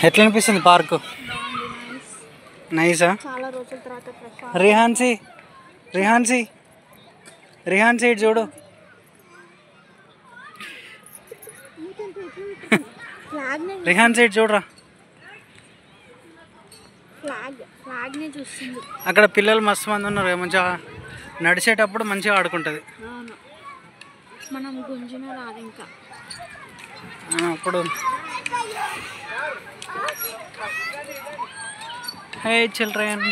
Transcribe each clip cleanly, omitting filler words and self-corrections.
ఎట్లా అనిపిస్తుంది పార్కు? నైసా? రిహాన్సీ రిహాన్సీ రిహాన్సీ ఇటు చూడు. రిహాన్సీ ఇటు చూడరా. అక్కడ పిల్లలు మస్తు మంది ఉన్నారు, మంచిగా నడిచేటప్పుడు మంచిగా ఆడుకుంటుంది. అప్పుడు హే చిల్డ్రన్,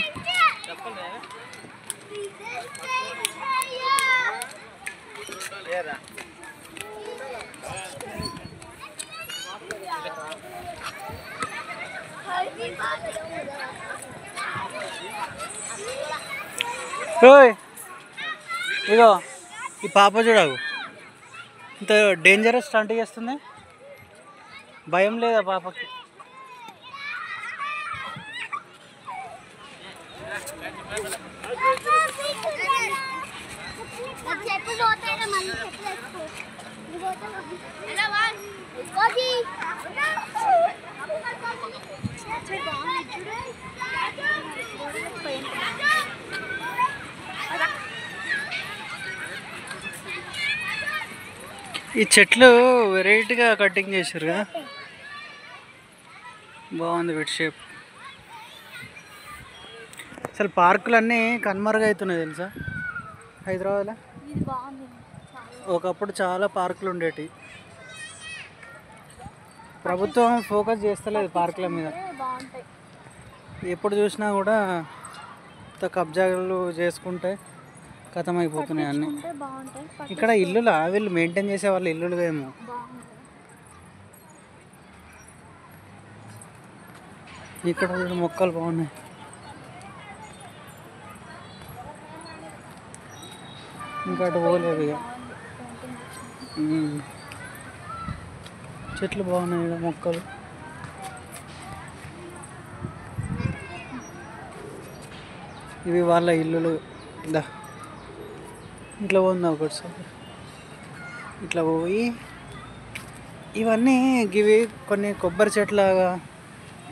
ఇగో ఈ పాప చూడవు, ఇంత డేంజరస్ స్టంట్ చేస్తుంది. భయం లేదా పాపకి? ఈ చెట్లు వెరైటీగా కటింగ్ చేశారు కదా, బాగుంది విడ్ షేప్. అసలు పార్కులన్నీ కనుమరుగవుతున్నాయి తెలుసా హైదరాబాద్లో. ఒకప్పుడు చాలా పార్కులు ఉండేవి, ప్రభుత్వం ఫోకస్ చేస్తలేదు పార్కుల మీద. ఎప్పుడు చూసినా కూడా కబ్జాలు చేసుకుంటే ఖతం అయిపోతున్నాయి అన్నీ. ఇక్కడ ఇల్లులా వీళ్ళు మెయింటైన్ చేసే వాళ్ళు ఇల్లులు ఏమో. ఇక్కడ మొక్కలు బాగున్నాయి. ఇంకా అటు పోలేదు ఇక. చెట్లు బాగున్నాయి ఇక్కడ, మొక్కలు. ఇవి వాళ్ళ ఇల్లులు. ఇట్లా పోందా ఒకటిసారి, ఇట్లా పోయి ఇవన్నీ ఇవి కొన్ని కొబ్బరి చెట్లాగా,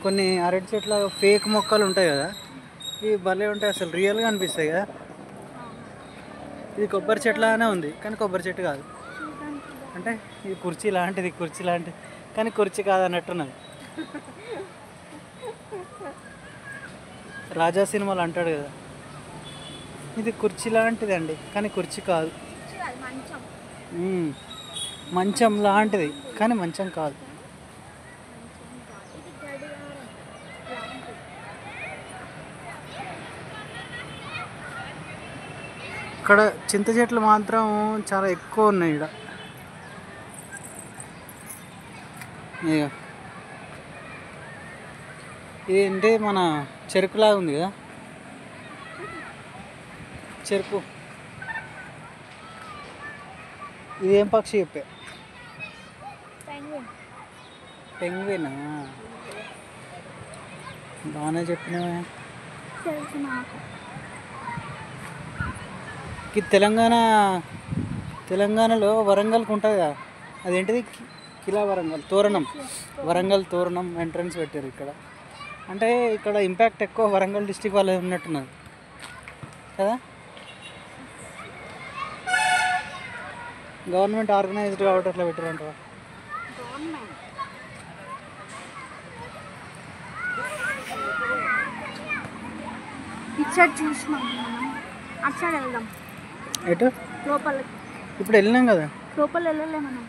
కొన్ని అరటి చెట్లాగా ఫేక్ మొక్కలు ఉంటాయి కదా, ఇవి భలే ఉంటాయి అసలు, రియల్గా అనిపిస్తాయి కదా. ఇది కొబ్బరి చెట్లాగానే ఉంది కానీ కొబ్బరి చెట్టు కాదు. అంటే ఇది కుర్చీ లాంటిది, కుర్చీ లాంటిది కానీ కుర్చీ కాదన్నట్టున్నది. రాజా సినిమాలు అంటాడు కదా, ఇది కుర్చీ లాంటిది అండి కానీ కుర్చీ కాదు. మంచం లాంటిది కానీ మంచం కాదు. ఇక్కడ చింత చెట్లు మాత్రం చాలా ఎక్కువ ఉన్నాయి. ఇక్కడ ఇదేంటి మన చెరుకులాగా ఉంది కదా, చెరుకు. ఇదేం పక్షి చెప్పా? పెంగ్వినా? బాగానే చెప్పినావా. తెలంగాణలో వరంగల్కి ఉంటుంది కదా, అదేంటిది కిలా వరంగల్ తోరణం, వరంగల్ తోరణం ఎంట్రన్స్ పెట్టారు ఇక్కడ. అంటే ఇక్కడ ఇంపాక్ట్ ఎక్కువ వరంగల్ డిస్టిక్ వాళ్ళు ఉన్నట్టున్నది కదా. గవర్నమెంట్ ఆర్గనైజ్డ్ కాబట్టి అట్లా పెట్టారంట. ఎటు లోపల ఇప్పుడు వెళ్ళినాం కదా, లోపల వెళ్ళలే మనం,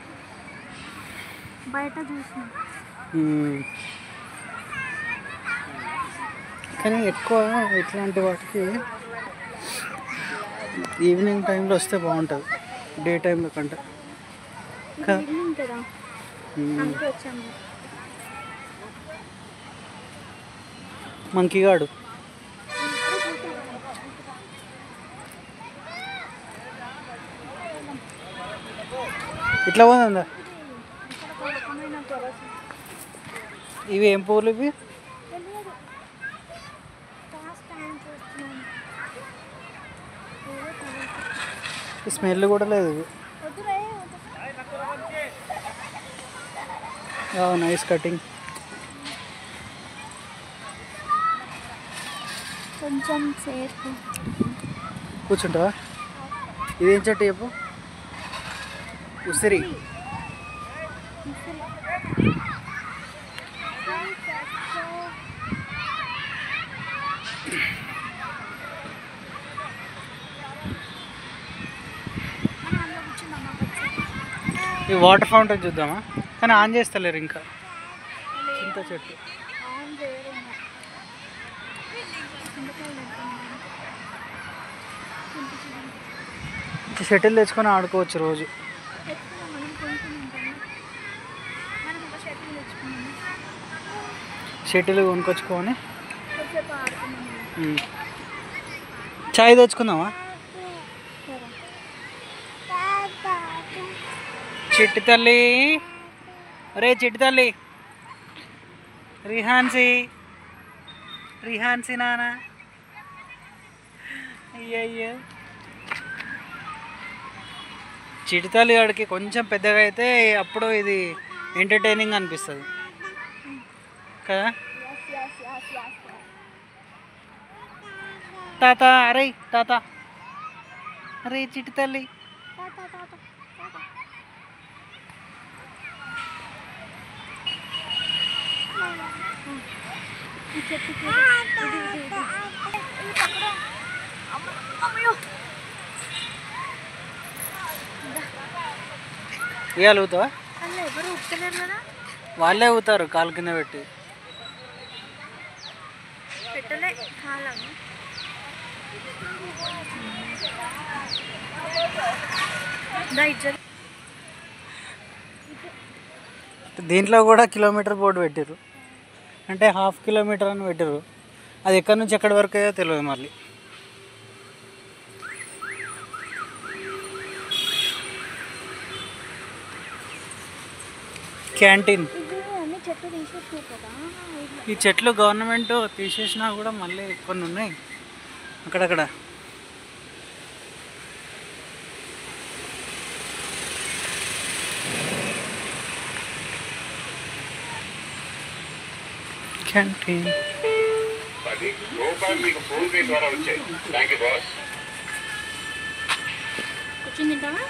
బయట చూసినాం. కానీ ఎక్కువ ఇట్లాంటి వాటికి ఈవినింగ్ టైంలో వస్తే బాగుంటుంది, డే టైంలో కంటే. మంకీగాడు ఇట్లా పోతుందా? ఇవి ఏం పువ్వులు ఇవి? స్మెల్ కూడా లేదు. Nice cutting. కొంచెం సేపు కూర్చుంటావా? ఇదేం చెట్టు చెప్పు? ఉసిరి. ఈ వాటర్ ఫౌంటైన్ చూద్దామా? కానీ ఆన్ చేస్తలేరు ఇంకా. చింత చెట్టు. షటిల్ తెచ్చుకొని ఆడుకోవచ్చు రోజు. షటిల్ కొనుక్కొచ్చుకొని చాయ్ తెచ్చుకుందామా? చిట్టి తల్లి, రే చిట్టి తల్లి, రిహాన్సీ నాన్న. అయ్యయ్యో, చిట్టి తల్లి వాడికి కొంచెం పెద్దగా అయితే అప్పుడు ఇది ఎంటర్టైనింగ్ అనిపిస్తుంది కదా. తాత, అరే తాత, అరే చిట్టి తల్లి. ఇవాళ ఊతావా? వాళ్ళే ఊతారు కాలు కింద పెట్టి. దీంట్లో కూడా కిలోమీటర్ బోర్డు పెట్టారు, అంటే 1/2 కిలోమీటర్ అని పెట్టారు. అది ఎక్కడి నుంచి ఎక్కడి వరకు అయ్యో తెలియదు. మళ్ళీ క్యాంటీన్. ఈ చెట్లు గవర్నమెంట్ తీసేసినా కూడా మళ్ళీ కొన్ని ఉన్నాయి అక్కడక్కడ. క్యాంటీన్ కూర్చుని తింటావా?